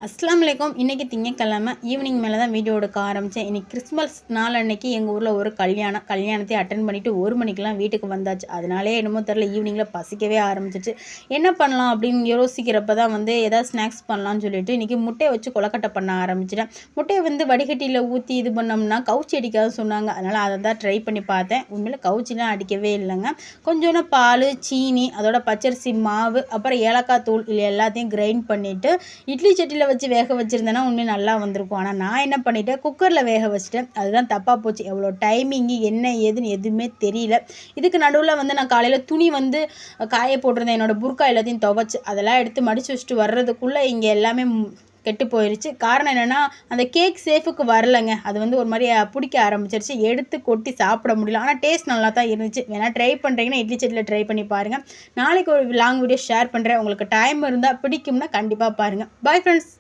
அஸ்ஸலாமு அலைக்கும். இன்றைக்கி திங்கக்கிழமை ஈவினிங் மேலே தான் வீடியோ எடுக்க ஆரம்பித்தேன். இன்றைக்கி கிறிஸ்மஸ் நாள் அன்னைக்கு எங்கள் ஊரில் ஒரு கல்யாணத்தை அட்டன் பண்ணிவிட்டு 1 மணிக்கெலாம் வீட்டுக்கு வந்தாச்சு. அதனாலே என்னமோ தெரில ஈவினிங்கில் பசிக்கவே ஆரம்பிச்சிச்சு. என்ன பண்ணலாம் அப்படின்னு யோசிக்கிறப்ப தான் ஏதாவது ஸ்நாக்ஸ் பண்ணலான்னு சொல்லிட்டு இன்றைக்கி முட்டையை வச்சு கொலக்கட்டை பண்ண ஆரம்பிச்சிட்டேன். முட்டையை வடிகட்டியில் ஊற்றி இது பண்ணோம்னா கவுச்சி அடிக்காதுன்னு சொன்னாங்க. அதனால் அதை தான் ட்ரை பண்ணி பார்த்தேன். உண்மையில் கவுச்சிலாம் அடிக்கவே இல்லைங்க. கொஞ்சோண்டு பால், சீனி, அதோட பச்சரிசி மாவு, அப்புறம் ஏலக்காய் தூள் இது எல்லாத்தையும் கிரைண்ட் பண்ணிவிட்டு இட்லி சட்டியில் வச்சு வேக வச்சுருந்தேன்னா உண்மையை நல்லா வந்திருக்கும். ஆனால் நான் என்ன பண்ணிட்டேன், குக்கரில் வேக வச்சுட்டேன். அதுதான் தப்பாக போச்சு. எவ்வளோ டைமிங்கு என்ன ஏதுன்னு எதுவுமே தெரியல. இதுக்கு நடுவில் நான் காலையில் துணி காய போட்டிருந்தேன். என்னோடய புர்கா எல்லாத்தையும் துவைச்சு அதெல்லாம் எடுத்து மடித்து வச்சுட்டு வர்றதுக்குள்ளே இங்கே எல்லாமே கெட்டு போயிடுச்சு. காரணம் என்னென்னா அந்த கேக் சேஃபுக்கு வரலைங்க. அது ஒரு மாதிரி பிடிக்க ஆரம்பிச்சிருச்சு. எடுத்து கொட்டி சாப்பிட முடியல. ஆனால் டேஸ்ட் நல்லா தான் இருந்துச்சு. வேணால் ட்ரை பண்ணுறீங்கன்னா இட்லி சட்டியில் ட்ரை பண்ணி பாருங்கள். நாளைக்கு ஒரு லாங் வீடியோ ஷேர் பண்ணுறேன். உங்களுக்கு டைம் இருந்தால் பிடிக்கும்னா கண்டிப்பாக பாருங்கள். Bye friends.